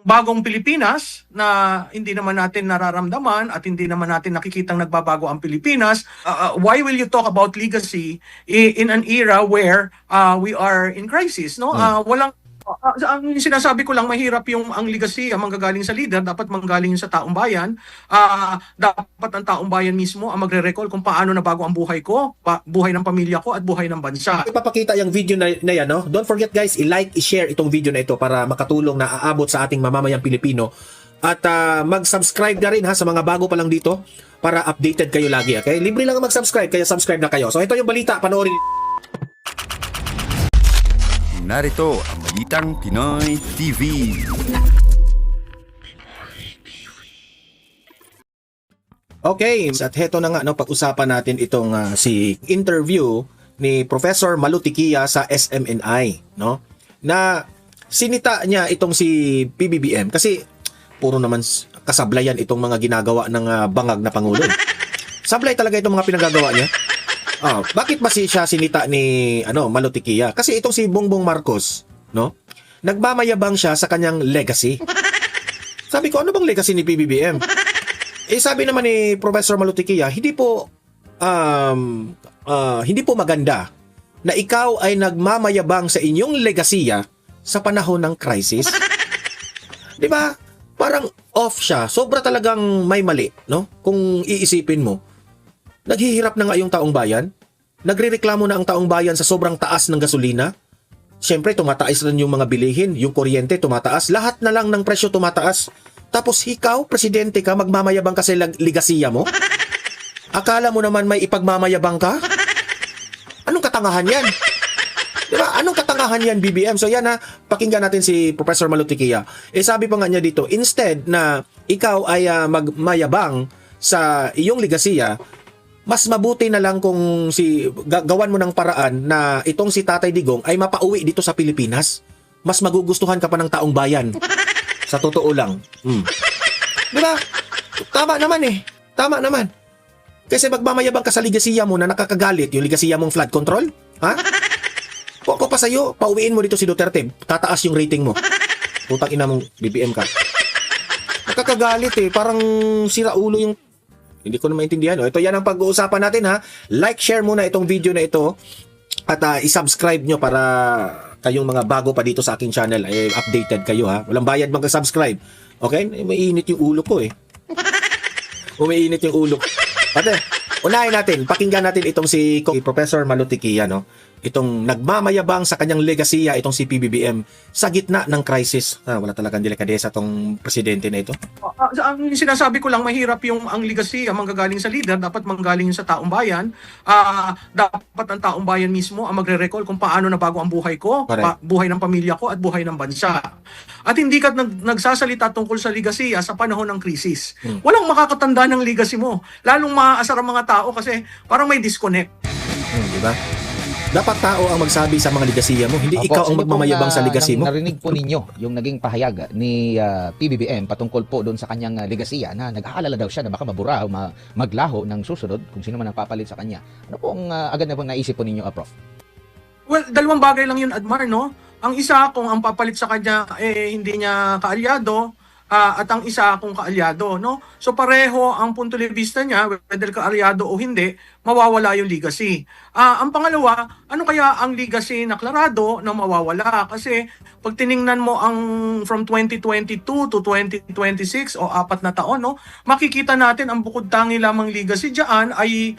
bagong Pilipinas na hindi naman natin nararamdaman at hindi naman natin nakikitang nagbabago ang Pilipinas. Why will you talk about legacy in an era where we are in crisis? No, walang ang sinasabi ko lang, mahirap yung ang legacy ang manggagaling sa leader, dapat manggaling sa taong bayan. Dapat ang taong bayan mismo ang magre-recall kung paano nabago ang buhay ko, buhay ng pamilya ko at buhay ng bansa. Ipapakita yung video na yan, no? Don't forget guys, i-like, i-share itong video na ito para makatulong na aabot sa ating mamamayang Pilipino. At mag-subscribe na rin ha sa mga bago pa lang dito para updated kayo lagi, okay? Libre lang mag-subscribe, kaya subscribe na kayo. So ito yung balita, panoorin. Narito ang Balitang Pinoy TV. Okay, at heto na nga, no, pag-usapan natin itong si interview ni Professor Malu Tiquia sa SMNI, no? Na sinita niya itong si PBBM kasi puro naman kasablayan itong mga ginagawa ng bangag na Pangulo. Sablay talaga itong mga pinagagawa niya. Bakit ba siya sinita ni Malu Tiquia? Kasi itong si Bongbong Marcos, no? Nagmamayabang siya sa kanyang legacy. Sabi ko, ano bang legacy ni PBBM? Sabi naman ni Professor Malu Tiquia, hindi po maganda na ikaw ay nagmamayabang sa inyong legasiya sa panahon ng crisis. 'Di ba? Parang off siya. Sobra talagang may mali, no? Kung iisipin mo. Naghihirap na nga yung taong bayan. Nagrereklamo na ang taong bayan sa sobrang taas ng gasolina. Siyempre, tumataas rin yung mga bilihin. Yung kuryente, tumataas. Lahat na lang ng presyo tumataas. Tapos ikaw, presidente ka, magmamayabang ka sa ligasiya mo? Akala mo naman may ipagmamayabang ka? Anong katangahan yan? Diba? Anong katangahan yan, BBM? So yan pakinggan natin si Professor Malu Tiquia. Sabi pa nga niya dito, instead na ikaw ay magmayabang sa iyong ligasiya, mas mabuti na lang kung gawan mo ng paraan na itong si Tatay Digong ay mapauwi dito sa Pilipinas. Mas magugustuhan ka pa ng taong bayan. Sa totoo lang. Diba? Tama naman Tama naman. Kasi magmamayabang ka sa ligasiya mo na nakakagalit, yung ligasiya mong flood control. Ha? Kung ako pa sa'yo, pauwiin mo dito si Duterte. Tataas yung rating mo. Putang ina mong BBM ka. Nakakagalit Parang sira ulo yung... Hindi ko na maintindihan. Ito yan ang pag-uusapan natin ha. Like, share muna itong video na ito. At i-subscribe nyo para kayong mga bago pa dito sa aking channel ay updated kayo ha. Walang bayad mag-subscribe. Okay? Mainit yung ulo ko Umiinit yung ulo. Pati, unahin natin, pakinggan natin itong si Professor Malu Tiquia, no? Itong nagmamayabang sa kanyang legasiya, itong si PBBM sa gitna ng crisis. Wala talagang delikadesa tong presidente na ito. Ang sinasabi ko lang, mahirap yung ang legacy ang manggagaling sa leader, dapat manggaling sa taong bayan. Dapat ang taong bayan mismo ang magre-recall kung paano nabago ang buhay ko, buhay ng pamilya ko at buhay ng bansa. At hindi ka nagsasalita tungkol sa legacy sa panahon ng krisis. Walang makakatanda ng legacy mo. Lalong maaasar ang mga tao kasi parang may disconnect. Diba? Dapat tao ang magsabi sa mga ligasiya mo, hindi ikaw ang magmamayabang sa ligasi mo. Narinig po ninyo yung naging pahayag ni PBBM patungkol po doon sa kanyang ligasiya na nag-aalala daw siya na baka mabura o maglaho ng susunod kung sino man ang papalit sa kanya. Ano po ang agad na pong naisip po ninyo, Prof? Well, dalawang bagay lang yun, Admar, no? Ang isa, kung ang papalit sa kanya hindi niya kaalyado, at ang isa kung kaalyado, no? So pareho ang punto de vista niya, whether kaalyado o hindi, mawawala yung legacy. Ang pangalawa, ano kaya ang legacy na klarado na mawawala? Kasi pag tiningnan mo ang from 2022 to 2026 o 4 na taon, no? Makikita natin ang bukod tangi lamang legacy diyan ay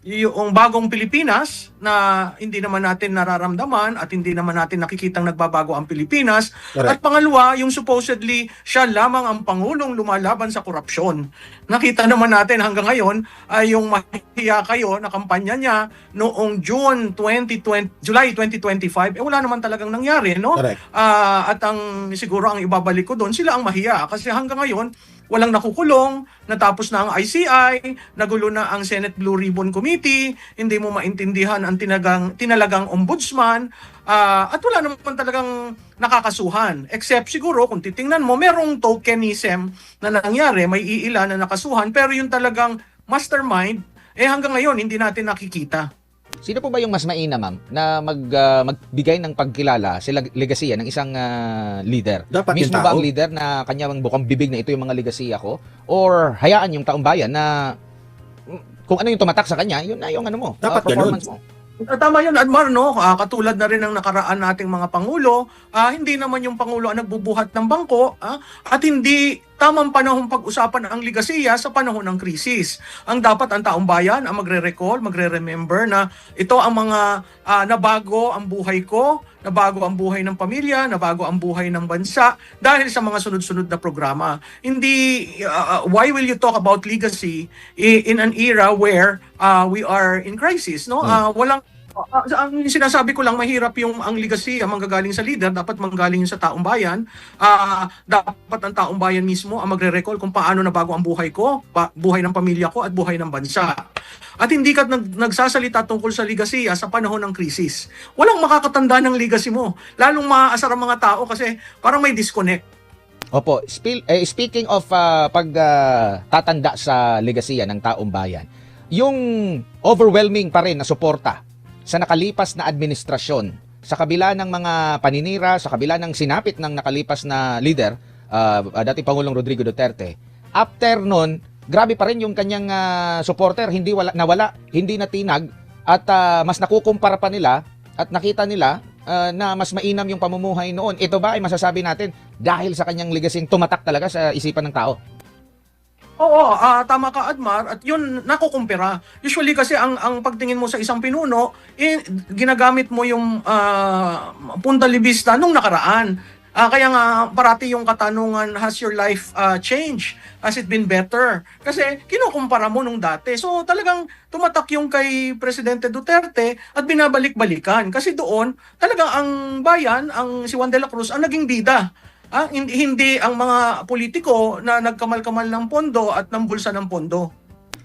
yung bagong Pilipinas na hindi naman natin nararamdaman at hindi naman natin nakikitang nagbabago ang Pilipinas. Correct. At pangalawa, yung supposedly siya lamang ang Pangulong lumalaban sa korupsyon. Nakita naman natin hanggang ngayon ay yung mahiya kayo na kampanya niya noong July 2025, wala naman talagang nangyari, no? Correct. At siguro ang ibabalik ko doon, sila ang mahiya kasi hanggang ngayon walang nakukulong, natapos na ang ICI, nagulo na ang Senate Blue Ribbon Committee, hindi mo maintindihan ang tinalagang ombudsman, at wala naman talagang nakakasuhan. Except siguro kung titingnan mo, merong tokenism na nangyari, may iilan na nakasuhan, pero yung talagang mastermind, hanggang ngayon hindi natin nakikita. Sino po ba yung mas mainam, ma'am, na magbigay ng pagkilala sa legasiya ng isang leader? Dapat yung Mismo ba tao. ang leader na kanyang bukang bibig na ito yung mga legasiya ko? Or hayaan yung taong bayan na kung ano yung tumatak sa kanya, yun na yung ano mo, Dapat performance mo. Tama yun, Admar, no? Katulad na rin ng nakaraan nating mga Pangulo, hindi naman yung Pangulo ang nagbubuhat ng bangko, at hindi tamang panahon pag-usapan ang ligasiya sa panahon ng krisis. Ang dapat ang taong bayan ang magre-recall, magre-remember na ito ang mga nabago ang buhay ko, nabago ang buhay ng pamilya, nabago ang buhay ng bansa dahil sa mga sunod-sunod na programa. Hindi, why will you talk about legacy in an era where we are in crisis, no? Walang ang sinasabi ko lang, mahirap yung ang legacy ang manggagaling sa leader, dapat manggaling sa taong bayan. Dapat ang taong bayan mismo ang magre-recall kung paano nabago ang buhay ko, buhay ng pamilya ko at buhay ng bansa. At hindi ka nagsasalita tungkol sa legacy sa panahon ng krisis. Walang makakatanda ng legacy mo. Lalong maaasar ang mga tao kasi parang may disconnect. Opo, speaking of tatanda sa legasiya ng taong bayan, yung overwhelming pa rin na suporta sa nakalipas na administrasyon, sa kabila ng mga paninira, sa kabila ng sinapit ng nakalipas na leader, dating Pangulong Rodrigo Duterte, after nun, grabe pa rin yung kanyang supporter, hindi nawala, hindi natinag, at mas nakukumpara pa nila at nakita nila na mas mainam yung pamumuhay noon. Ito ba ay masasabi natin dahil sa kanyang legacy tumatak talaga sa isipan ng tao? Oo, tama ka, Admar, at yun nakukumpira. Usually kasi ang pagtingin mo sa isang pinuno, ginagamit mo yung punta libista nung nakaraan. Kaya nga parati yung katanungan, has your life changed? Has it been better? Kasi kinukumpara mo nung dati. So talagang tumatak yung kay Presidente Duterte at binabalik-balikan. Kasi doon talagang ang bayan, ang si Juan de la Cruz, ang naging bida. Hindi ang mga politiko na nagkamal-kamal ng pondo at ng bulsa ng pondo.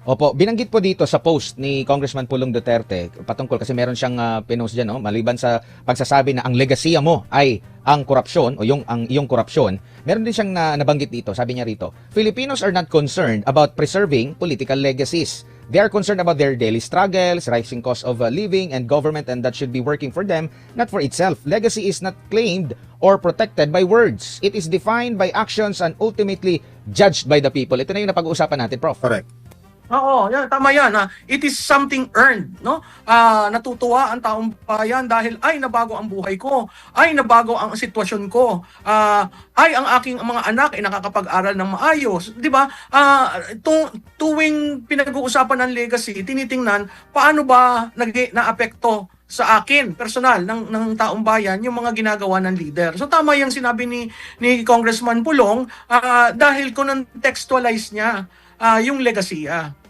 Opo, binanggit po dito sa post ni Congressman Pulong Duterte patungkol kasi meron siyang pinost dyan, no? Maliban sa pagsasabi na ang legasiya mo ay ang korupsyon o ang iyong korupsyon, meron din siyang nabanggit dito. Sabi niya rito, Filipinos are not concerned about preserving political legacies. They are concerned about their daily struggles, rising cost of living, and government, and that should be working for them, not for itself. Legacy is not claimed or protected by words. It is defined by actions and ultimately judged by the people. Ito na yung napag-uusapan natin, Prof. Correct. Oo, yan, tama yan. It is something earned, no? Natutuwa ang taong bayan dahil ay nabago ang buhay ko, ay nabago ang sitwasyon ko, ay ang aking mga anak ay nakakapag-aral ng maayos, 'di ba? Tuwing pinag-uusapan ng legacy, tinitingnan paano ba naapekto sa akin, personal, ng taong bayan, yung mga ginagawa ng leader. So tama yung sinabi ni Congressman Pulong dahil contextualize niya yung legasiya.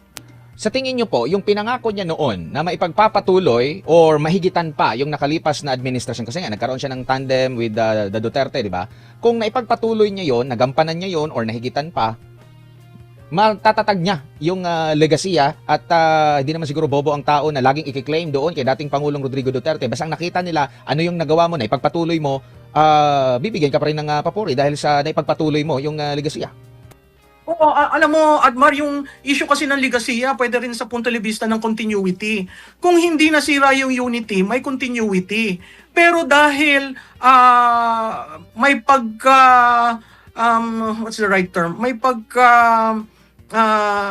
Sa tingin niyo po, yung pinangako niya noon na maipagpapatuloy or mahigitan pa yung nakalipas na administrasyon, kasi nga nagkaroon siya ng tandem with the Duterte, di ba? Kung naipagpatuloy niya yon, nagampanan niya yon or nahigitan pa, matatatag niya yung legasiya at hindi naman siguro bobo ang tao na laging i-claim doon kay dating Pangulong Rodrigo Duterte. Basta ang nakita nila ano yung nagawa mo, naipagpatuloy mo, bibigyan ka pa rin ng papuri dahil sa naipagpatuloy mo yung legasiya. Oo, alam mo, Admar, yung issue kasi ng legasiya, pwede rin sa punto de vista ng continuity. Kung hindi nasira yung unity, may continuity. Pero dahil may what's the right term? May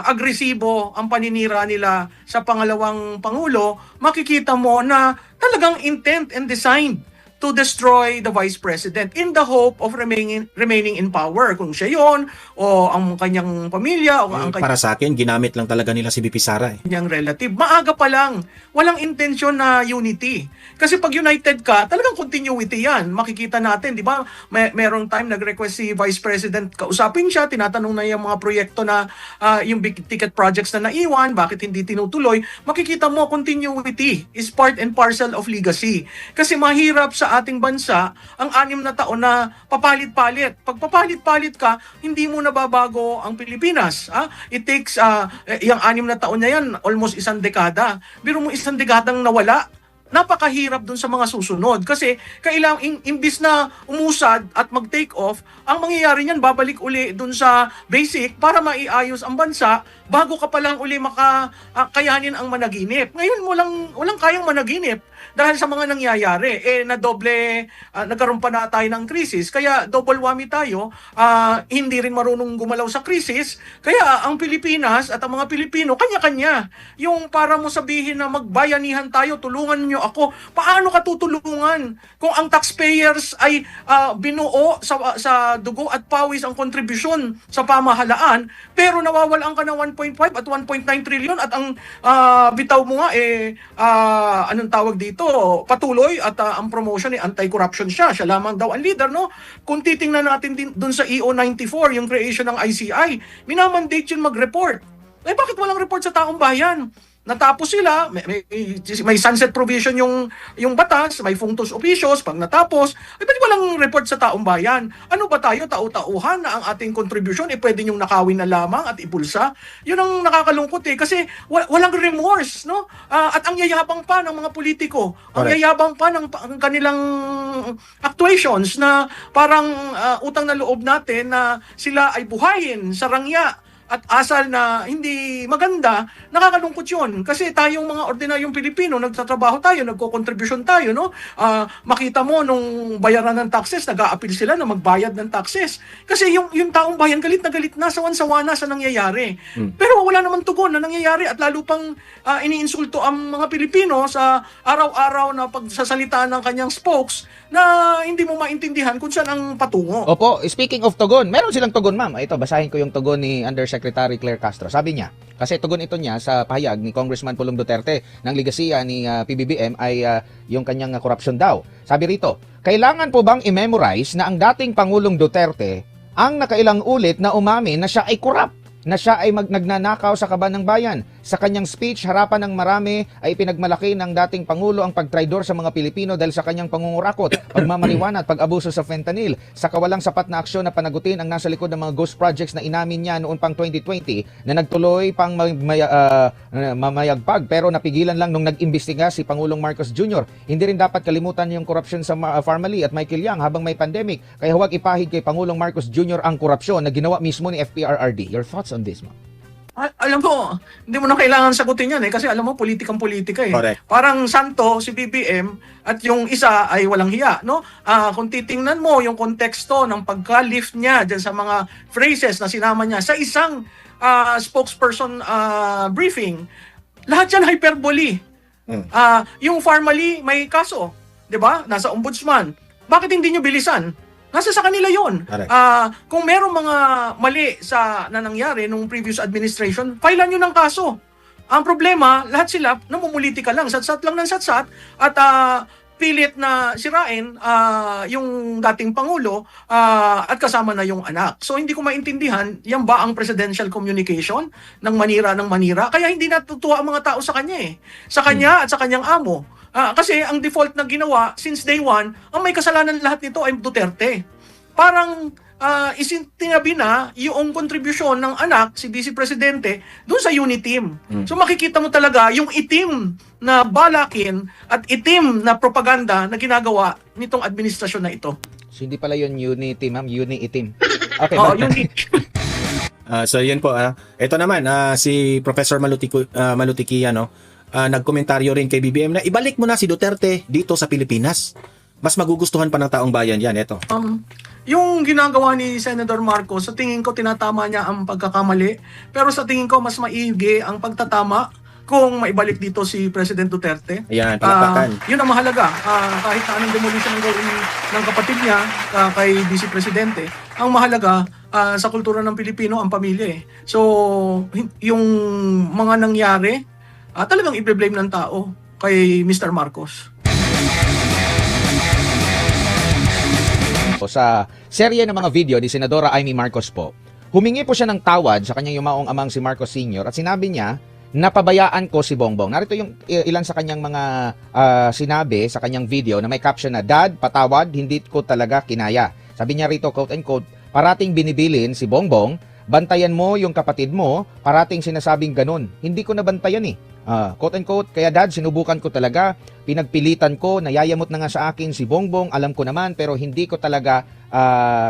agresibo ang paninira nila sa pangalawang Pangulo, makikita mo na talagang intent and designed to destroy the Vice President in the hope of remaining in power. Kung siya yon o ang kanyang pamilya, o ang Para sa akin, ginamit lang talaga nila si BP Sara. kanyang relative. Maaga pa lang, walang intensyon na unity. Kasi pag united ka, talagang continuity yan. Makikita natin, di ba? Merong time nag-request si Vice President, kausapin siya, tinatanong na yung mga proyekto na yung big ticket projects na naiwan, bakit hindi tinutuloy. Makikita mo, continuity is part and parcel of legacy. Kasi mahirap sa ating bansa ang 6 na taon na papalit-palit. Pag papalit-palit ka, hindi mo nababago ang Pilipinas. It takes, yung 6 na taon na yan, almost 1 dekada. Biro mo 1 dekadang nawala napakahirap dun sa mga susunod. Kasi kailangan, imbis na umusad at mag-take off, ang mangyayari niyan, babalik uli dun sa basic para maiayos ang bansa bago ka pa lang uli kayanin ang managinip. Ngayon walang kayang managinip dahil sa mga nangyayari. Nagkaroon pa na tayo ng krisis, kaya double whammy tayo, hindi rin marunong gumalaw sa krisis, kaya ang Pilipinas at ang mga Pilipino, kanya-kanya. Yung para mo sabihin na magbayanihan tayo, tulungan nyo ako, paano ka tutulungan kung ang taxpayers ay binuo sa dugo at pawis ang kontribusyon sa pamahalaan, pero nawawalan ka ng 1.5 at 1.9 trillion at ang bitaw mo nga anong tawag dito, patuloy at ang promotion anti-corruption siya lamang daw ang leader, no? Kung titingnan natin din dun sa EO94, yung creation ng ICI, minamandate yun mag-report. Bakit walang report sa taong bayan? Natapos sila, may sunset provision yung batas, may functus officios, pag natapos, ba't walang report sa taong bayan? Ano ba tayo, tau-tauhan na ang ating contribution, pwede nyong nakawin na lamang at ipulsa? Yun ang nakakalungkot kasi walang remorse, no? At ang yayabang pa ng mga politiko, ang yayabang pa ng kanilang actuations na parang utang na loob natin na sila ay buhayin sa rangya at asal na hindi maganda, nakakalungkot yun. Kasi tayong mga ordinaryong Pilipino, nagtatrabaho tayo, nagko-contribution tayo, no? Makita mo nung bayaran ng taxes, nag-a-appeal sila na magbayad ng taxes. Kasi yung taong bayan, galit na sawan-sawa na sa nangyayari. Pero wala naman tugon na nangyayari at lalo pang iniinsulto ang mga Pilipino sa araw-araw na pagsasalita ng kanyang spokes na hindi mo maintindihan kung saan ang patungo. Opo, speaking of tugon, meron silang tugon, ma'am. Ito, basahin ko yung tugon ni Undersecretary Claire Castro. Sabi niya, kasi tugon ito niya sa pahayag ni Congressman Pulong Duterte ng ligasiya ni PBBM ay yung kanyang korupsyon daw. Sabi rito, kailangan po bang i-memorize na ang dating Pangulong Duterte ang nakailang ulit na umamin na siya ay korap, na siya ay nagnanakaw sa kaban ng bayan? Sa kanyang speech, harapan ng marami ay pinagmalaki ng dating Pangulo ang pagtraidor sa mga Pilipino dahil sa kanyang pangungurakot, pagmamariwana at pag-abuso sa fentanyl. Sa kawalang sapat na aksyon na panagutin ang nasa likod ng mga ghost projects na inamin niya noon pang 2020 na nagtuloy pang mamayagpag pero napigilan lang nung nag-imbestiga si Pangulong Marcos Jr. Hindi rin dapat kalimutan yung korupsyon sa Pharmaly at Michael Yang habang may pandemic. Kaya huwag ipahid kay Pangulong Marcos Jr. ang korupsyon na ginawa mismo ni FPRRD. Your thoughts on this, ma'am? Alam mo, hindi mo na kailangan sagutin yan kasi alam mo, politikang politika Correct. Parang santo si BBM at yung isa ay walang hiya, no? Kung titingnan mo yung konteksto ng pagka-lift niya dyan sa mga phrases na sinama niya sa isang spokesperson briefing, lahat yan hyperbole. Yung Pharmaly may kaso, di ba? Nasa ombudsman. Bakit hindi nyo bilisan? Nasa sa kanila yun. Kung merong mga mali na nangyari nung previous administration, filean nyo ng kaso. Ang problema, lahat sila namumulitika lang, satsat lang ng satsat, at pilit na sirain yung dating Pangulo at kasama na yung anak. So hindi ko maintindihan, yan ba ang presidential communication ng manira ng manira? Kaya hindi natutuwa ang mga tao sa kanya sa kanya at sa kanyang amo. Kasi ang default na ginawa since day one, ang may kasalanan lahat nito ay Duterte. Parang tinabi na yung kontribusyon ng anak, si Vice Presidente, doon sa unit team. So makikita mo talaga yung itim na balakin at itim na propaganda na ginagawa nitong administrasyon na ito. So hindi pala yun unity, ma'am, uni-itim. Okay, So yun po. Ito naman, si Professor Malutikia, nagkomentaryo rin kay BBM na ibalik mo na si Duterte dito sa Pilipinas. Mas magugustuhan pa ng taong bayan yan. Ito. Yung ginagawa ni Senator Marcos, sa tingin ko tinatama niya ang pagkakamali. Pero sa tingin ko mas maigi ang pagtatama kung maibalik dito si President Duterte. Ayan, palakpakan. Yun ang mahalaga. Kahit na anong demolition ang gawin ng kapatid niya kay Vice Presidente, ang mahalaga sa kultura ng Pilipino ang pamilya. So, yung mga nangyari, talagang i-blame ng tao kay Mr. Marcos. Sa serye ng mga video ni Senadora Amy Marcos po, humingi po siya ng tawad sa kanyang yumaong amang si Marcos Sr. at sinabi niya, napabayaan ko si Bongbong. Narito yung ilan sa kanyang mga sinabi sa kanyang video na may caption na, Dad, patawad, hindi ko talaga kinaya. Sabi niya rito, quote and quote, parating binibilin si Bongbong, bantayan mo yung kapatid mo, parating sinasabing ganun. Hindi ko nabantayan Quote and quote, kaya dad, sinubukan ko talaga, pinagpilitan ko, nayayamot na nga sa akin si Bongbong, alam ko naman, pero hindi ko talaga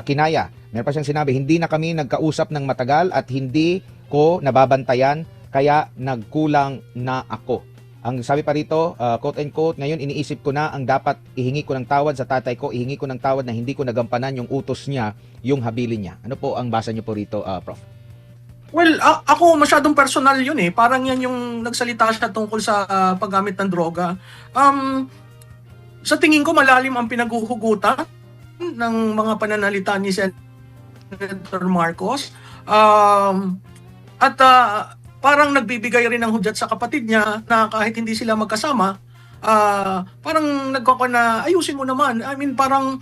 kinaya. Meron pa siyang sinabi, hindi na kami nagkausap ng matagal at hindi ko nababantayan, kaya nagkulang na ako. Ang sabi pa rito, quote and quote, ngayon iniisip ko na ang dapat ihingi ko ng tawad sa tatay ko, ihingi ko ng tawad na hindi ko nagampanan yung utos niya, yung habilin niya. Ano po ang basa niyo po rito, Prof? Well, ako masyadong personal yun eh. Parang yan yung nagsalita siya tungkol sa paggamit ng droga. Sa tingin ko malalim ang pinaghuhugutan ng mga pananalita ni Senator Marcos. At parang nagbibigay rin ng hudyat sa kapatid niya na kahit hindi sila magkasama, parang na ayusin mo naman. I mean, parang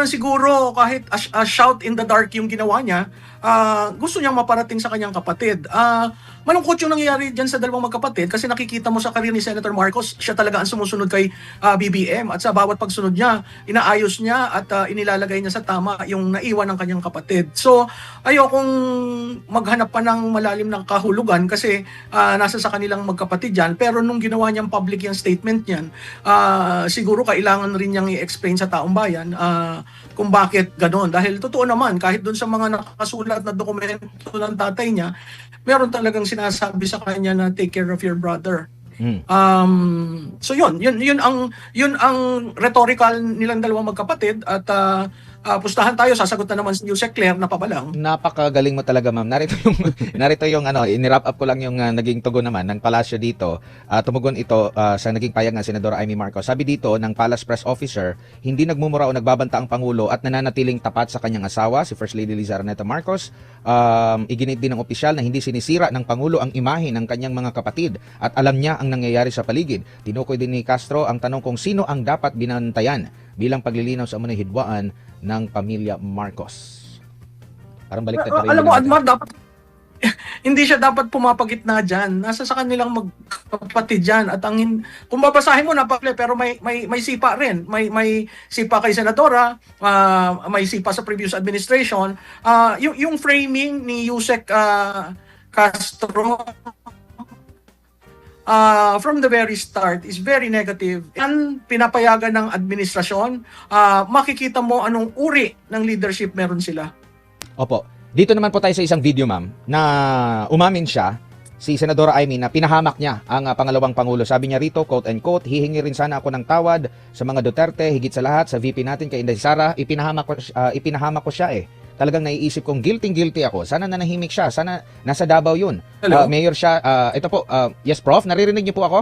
siguro kahit a shout in the dark yung ginawa niya, gusto niyang maparating sa kanyang kapatid. Malungkot yung nangyayari dyan sa dalawang magkapatid kasi nakikita mo sa karir ni Senator Marcos, siya talaga ang sumusunod kay BBM at sa bawat pagsunod niya, inaayos niya at inilalagay niya sa tama yung naiwan ng kanyang kapatid. So, ayokong maghanap pa ng malalim ng kahulugan kasi nasa sa kanilang magkapatid yan. Pero nung ginawa niyang public yung statement niyan, siguro kailangan rin niyang i-explain sa taong bayan kung bakit gano'n. Dahil totoo naman, kahit dun sa mga nakasulat na dokumento ng tatay niya, meron talagang sinasabi sa kanya na take care of your brother. So yun ang rhetorical nilang dalawang magkapatid at pustahan tayo, sasagot na naman si Yusek Claire na pabalang. Napakagaling mo talaga, ma'am. Narito yung ini-wrap up ko lang yung naging tugon naman ng palasyo dito. Tumugon ito sa naging payag ng Senadora Amy Marcos. Sabi dito ng Palace Press Officer, hindi nagmumura o nagbabanta ang Pangulo at nananatiling tapat sa kanyang asawa, si First Lady Liza Araneta Marcos. Iginit din ng opisyal na hindi sinisira ng Pangulo ang imahe ng kanyang mga kapatid at alam niya ang nangyayari sa paligid. Tinukoy din ni Castro ang tanong kung sino ang dapat binantayan bilang paglilinaw sa umunang hidwaan ng pamilya Marcos. Parang baliktad pa rin. Alam mo, Admar, dapat hindi siya dapat pumapagitna dyan. Nasa sa kanilang magkapatid dyan. At kung babasahin mo, napakli, pero may sipa rin. May sipa kay Senadora, may sipa sa previous administration. Yung framing ni Yusek Castro from the very start is very negative. Yan pinapayagan ng administrasyon, makikita mo anong uri ng leadership meron sila. Opo. Dito naman po tayo sa isang video, ma'am, na umamin siya, si Senadora Amy, na pinahamak niya ang pangalawang Pangulo. Sabi niya rito, quote and quote, hihingi rin sana ako ng tawad sa mga Duterte, higit sa lahat, sa VP natin kay Inday Sara, ipinahamak ko siya eh. Talagang naiisip kong guilty ako. Sana nanahimik siya. Sana nasa Davao yun. Mayor siya. Ito po. Yes, Prof. Naririnig niyo po ako?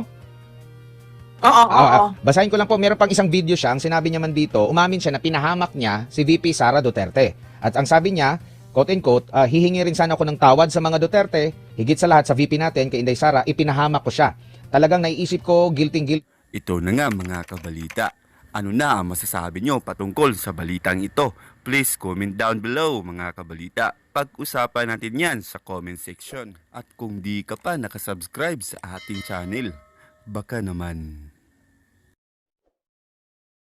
Basahin ko lang po. Meron pang isang video siya. Ang sinabi niya man dito, umamin siya na pinahamak niya si VP Sara Duterte. At ang sabi niya, quote and quote, hihingi rin sana ako ng tawad sa mga Duterte, higit sa lahat sa VP natin kay Inday Sara, ipinahamak ko siya. Talagang naiisip ko guilty. Ito na nga mga kabalita. Ano na ang masasabi nyo patungkol sa balitang ito? Please comment down below mga kabalita. Pag-usapan natin yan sa comment section. At kung di ka pa nakasubscribe sa ating channel, baka naman